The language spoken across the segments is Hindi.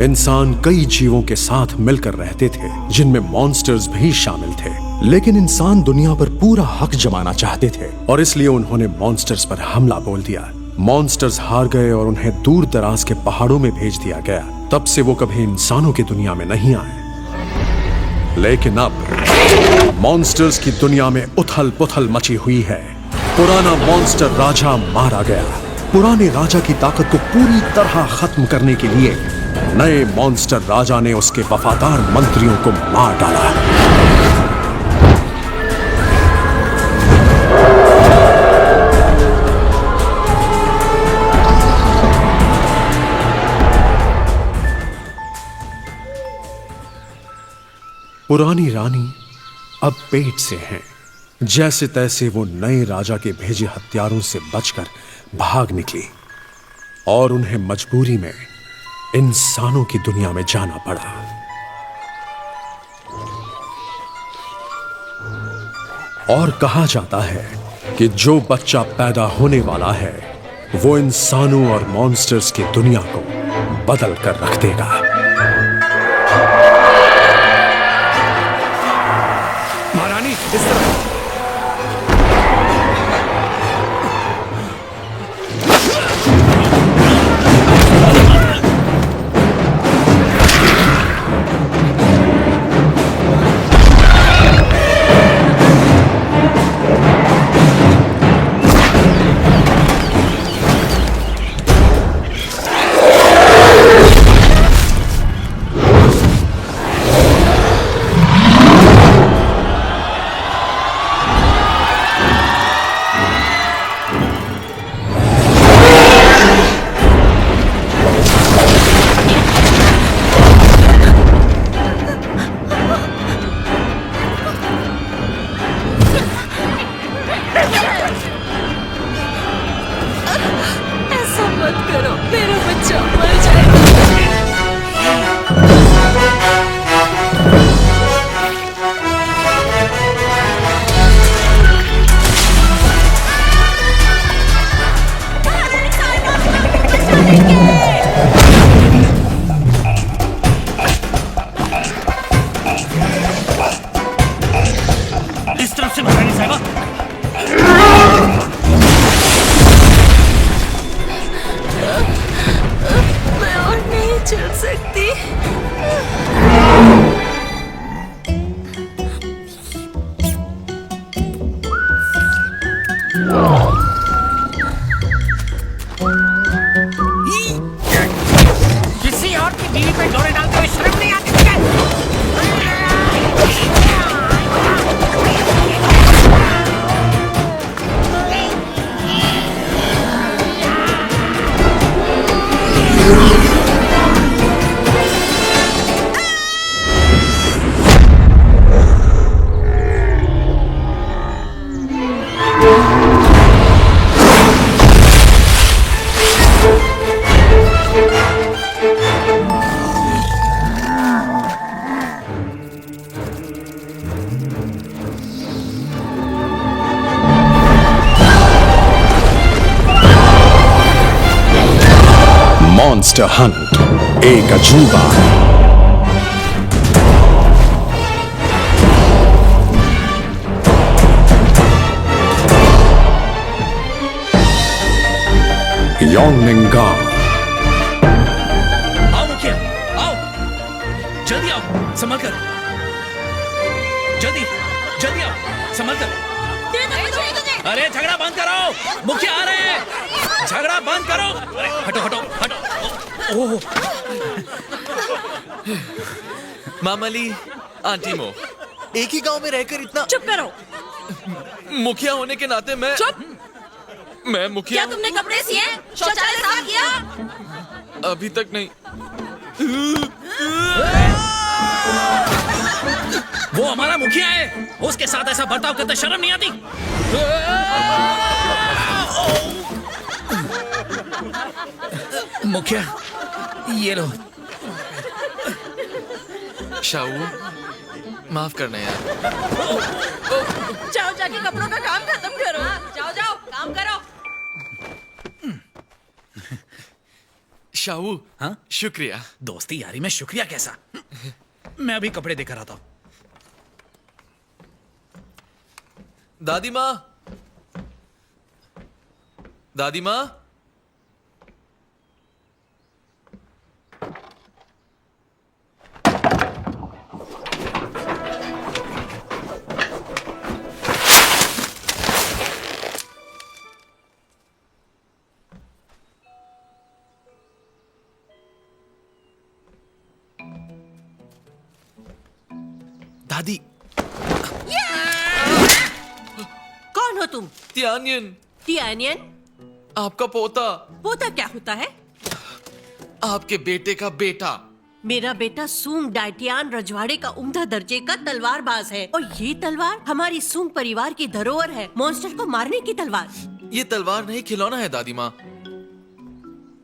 इंसान कई जीवों के साथ मिलकर रहते थे, जिनमें मॉन्स्टर्स भी शामिल थे। लेकिन इंसान दुनिया पर पूरा हक जमाना चाहते थे और इसलिए उन्होंने मॉन्स्टर्स पर हमला बोल दिया। मॉन्स्टर्स हार गए और उन्हें दूर दराज के पहाड़ों में भेज दिया गया। तब से वो कभी इंसानों की दुनिया में नहीं आए। लेकिन अब मॉन्स्टर्स की दुनिया में उथल पुथल मची हुई है। पुराना मॉन्स्टर राजा मारा गया। पुराने राजा की ताकत को पूरी तरह खत्म करने के लिए नए मॉन्स्टर राजा ने उसके वफादार मंत्रियों को मार डाला। पुरानी रानी अब पेट से हैं। जैसे तैसे वो नए राजा के भेजे हथियारों से बचकर भाग निकली और उन्हें मजबूरी में इंसानों की दुनिया में जाना पड़ा। और कहा जाता है कि जो बच्चा पैदा होने वाला है वो इंसानों और मॉन्स्टर्स की दुनिया को बदल कर रख देगा। महारानी, इस तरह मॉन्स्टर हंट एक अजूबा। योंगनिंगाम। आओ मुखिया, आओ, जल्दी आओ, संभल कर, जल्दी जल्दी आओ, संभल कर। अरे झगड़ा बंद करो, मुखिया आ रहे हैं, झगड़ा बंद करो। अरे हटो हटो हटो। ओह मामली, आंटी मो, एक ही गांव में रहकर इतना। चुप करो। मुखिया होने के नाते मैं चुप। मैं मुखिया। क्या तुमने कपड़े सिए? शौचालय साफ किया? अभी तक नहीं। वो हमारा मुखिया है, उसके साथ ऐसा बर्ताव करते शर्म नहीं आती? मुखिया, ये लो। शाहू, माफ करना यार। जाओ जाके कपड़ों का काम खत्म करो। जाओ जाओ काम करो। शाहू, हाँ? शुक्रिया। दोस्ती यारी में शुक्रिया कैसा? मैं अभी कपड़े देकर आता हूँ। दादी माँ, दादी माँ, दादी। कौन हो तुम? त्यानियन, तियानियन? आपका पोता, पोता क्या होता है? आपके बेटे का बेटा। मेरा बेटा सूंग डाइटियान रजवाड़े का उम्दा दर्जे का तलवारबाज है और ये तलवार हमारी सूंग परिवार की धरोहर है, मॉन्स्टर को मारने की तलवार। ये तलवार नहीं, खिलौना है दादी माँ।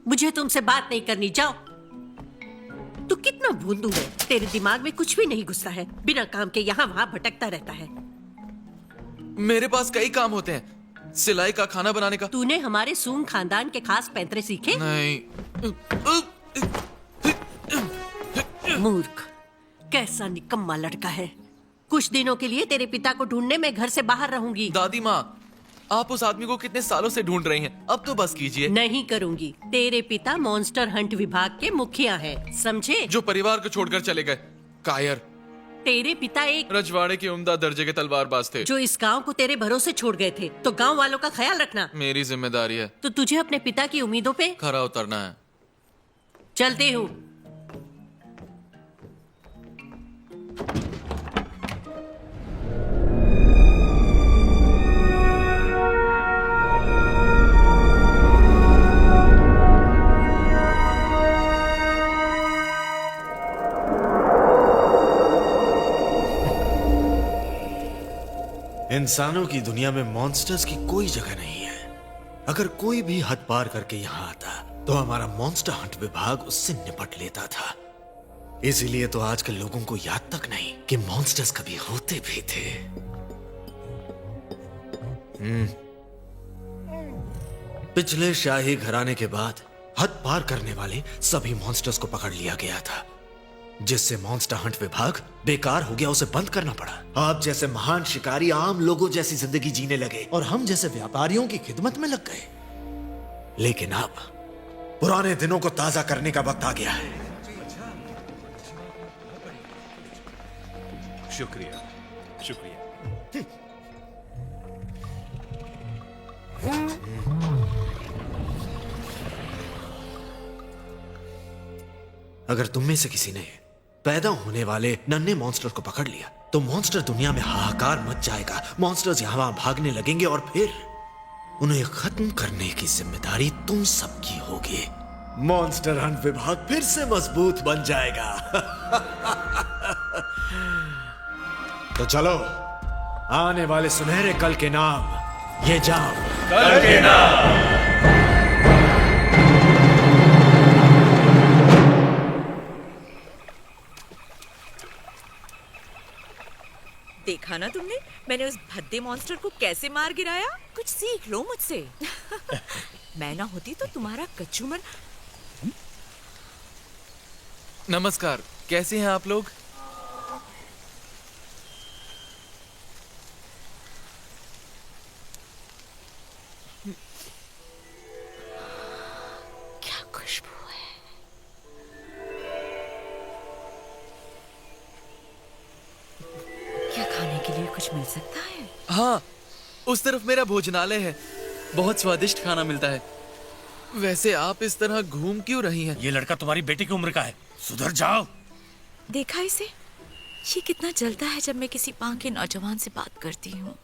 मुझे तुमसे बात नहीं करनी, जाओ। तू कितना भोंदू है, तेरे दिमाग में कुछ भी नहीं घुसता है, बिना काम के यहाँ वहाँ भटकता रहता है। मेरे पास कई काम होते हैं, सिलाई का, खाना बनाने का। तूने हमारे सूंग खानदान के खास पैंतरे सीखे? नहीं। मूर्ख, कैसा निकम्मा लड़का है। कुछ दिनों के लिए तेरे पिता को ढूंढने मैं घर से बाहर रहूंगी। दादी माँ, आप उस आदमी को कितने सालों से ढूंढ रही हैं, अब तो बस कीजिए। नहीं करूंगी। तेरे पिता मॉन्स्टर हंट विभाग के मुखिया हैं, समझे? जो परिवार को छोड़कर चले गए, कायर। तेरे पिता एक रजवाड़े के उम्दा दर्जे के तलवारबाज थे, जो इस गांव को तेरे भरोसे छोड़ गए थे, तो गांव वालों का ख्याल रखना। मेरी जिम्मेदारी है। तो तुझे अपने पिता की उम्मीदों पे खरा उतरना है। चलते हूँ। इंसानों की दुनिया में मॉन्स्टर्स की कोई जगह नहीं है। अगर कोई भी हद पार करके यहाँ आता तो हमारा मॉन्स्टर हंट विभाग उससे निपट लेता था। इसीलिए तो आजकल लोगों को याद तक नहीं कि मॉन्स्टर्स कभी होते भी थे। पिछले शाही घराने के बाद हद पार करने वाले सभी मॉन्स्टर्स को पकड़ लिया गया था, जिससे मॉन्स्टर हंट विभाग बेकार हो गया, उसे बंद करना पड़ा। आप जैसे महान शिकारी आम लोगों जैसी जिंदगी जीने लगे और हम जैसे व्यापारियों की खिदमत में लग गए। लेकिन अब पुराने दिनों को ताजा करने का वक्त आ गया है। शुक्रिया, शुक्रिया। अगर तुम में से किसी ने पैदा होने वाले नन्हे मॉन्स्टर को पकड़ लिया तो मॉन्स्टर दुनिया में हाहाकार मच जाएगा। मॉन्स्टर्स यहां वहां भागने लगेंगे और फिर उन्हें खत्म करने की जिम्मेदारी तुम सबकी होगी। मॉन्स्टर हंट विभाग फिर से मजबूत बन जाएगा। तो चलो, आने वाले सुनहरे कल के नाम ये जाओ। कल के नाम। देखा ना तुमने, मैंने उस भद्दे मॉन्स्टर को कैसे मार गिराया। कुछ सीख लो मुझसे। मैं ना होती तो तुम्हारा कचूमर। नमस्कार, कैसे हैं आप लोग? क्या खुशबू है। क्या खाने के लिए कुछ मिल सकता है? हाँ, उस तरफ मेरा भोजनालय है, बहुत स्वादिष्ट खाना मिलता है। वैसे आप इस तरह घूम क्यों रही हैं? ये लड़का तुम्हारी बेटी की उम्र का है, सुधर जाओ। देखा इसे, ये कितना जलता है जब मैं किसी पांव के नौजवान से बात करती हूँ।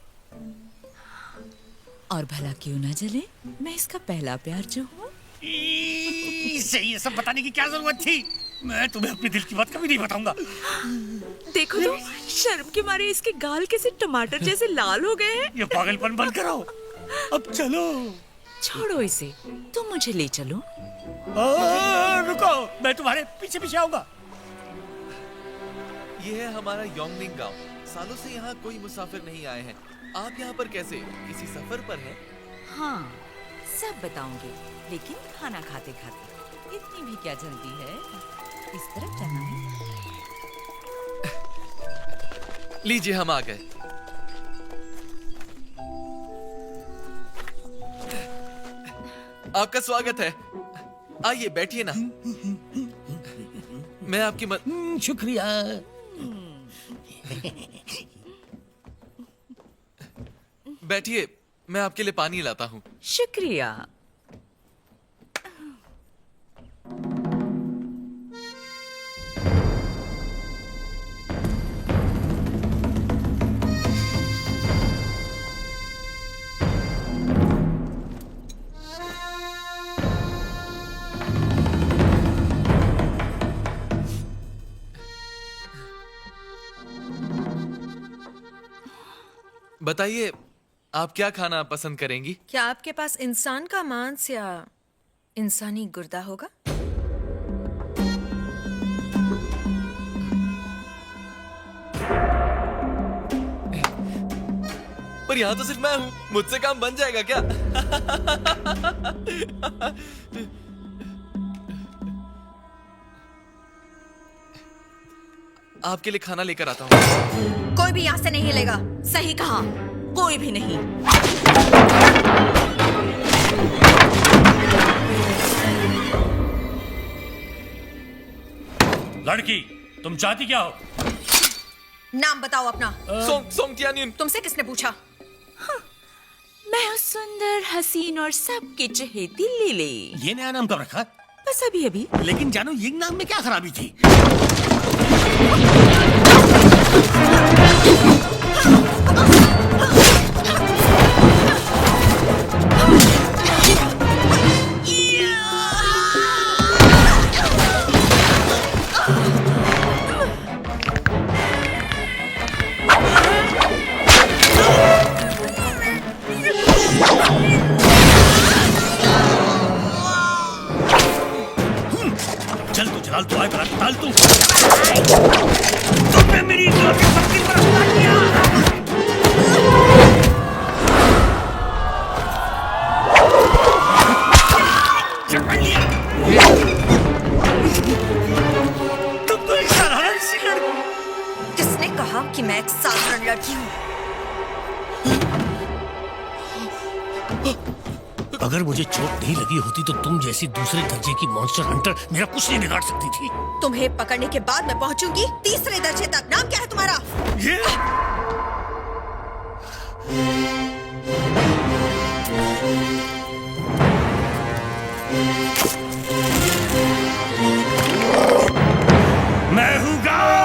और भला क्यों ना जले, मैं इसका पहला प्यार जो हूँ। इसे ये सब बताने की क्या जरूरत थी? मैं तुम्हें अपने दिल की बात कभी नहीं बताऊंगा। देखो तो, शर्म के मारे इसके गाल कैसे टमाटर जैसे लाल हो गए हैं। ये पागलपन बंद कराओ, अब चलो। छोड़ो इसे, तुम मुझे ले चलो। रुको, मैं तुम्हारे पीछे पीछे आऊंगा। ये है हमारा योंगनिंग गांव। सालों से यहाँ कोई मुसाफिर नहीं आए हैं। आप यहाँ पर कैसे, किसी सफर पर हैं? हाँ, सब बताऊंगी, लेकिन खाना खाते खाते। इतनी भी क्या जल्दी है? इस तरफ जाना है। लीजिए, हम आ गए। आपका स्वागत है। आइए बैठिए ना। मैं आपकी शुक्रिया। बैठिए, मैं आपके लिए पानी लाता हूँ। शुक्रिया। बताइए, आप क्या खाना पसंद करेंगी? क्या आपके पास इंसान का मांस या इंसानी गुर्दा होगा? पर यहाँ तो सिर्फ मैं हूँ, मुझसे काम बन जाएगा क्या? आपके लिए खाना लेकर आता हूँ। कोई भी यहाँ से नहीं हिलेगा। सही कहा, कोई भी नहीं। लड़की, तुम चाहती क्या हो? नाम बताओ अपना। सोंग टियान्युन। तुमसे किसने पूछा? मैं हूँ सुंदर, हसीन और सबकी चहेती लिली। ये नया नाम कब रखा? बस अभी अभी। लेकिन जानू, ये नाम में क्या खराबी थी? चल तू जलाल, तू आए बरा डाल तू। तुमने मेरी इज्जत की फकीर पर हमला किया। पकड़ लिया। तुम तो एक साधारण सी लड़की। किसने कहा कि मैं एक साधारण लड़की हूँ? अगर मुझे चोट नहीं लगी होती तो तुम जैसी दूसरे दर्जे की मॉन्स्टर हंटर मेरा कुछ नहीं बिगाड़ सकती थी। तुम्हें पकड़ने के बाद मैं पहुंचूंगी तीसरे दर्जे तक। नाम क्या है तुम्हारा? ये मैं हूँ गाओ।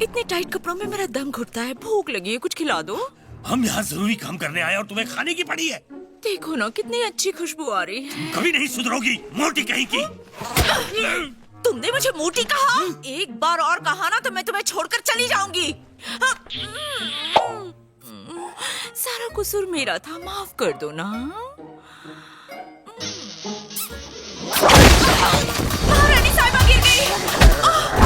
इतने टाइट कपड़ों में मेरा दम घुटता है। भूख लगी है, कुछ खिला दो। हम यहाँ जरूरी काम करने आए और तुम्हें खाने की पड़ी है। देखो ना, कितनी अच्छी खुशबू आ रही है। कभी नहीं सुधरोगी, मोटी कहीं की। तुमने मुझे मोटी कहा? एक बार और कहा ना तो मैं तुम्हें छोड़कर चली जाऊंगी। सारा कसूर मेरा था, माफ कर दो ना। महारानी साहिबा गिर गई।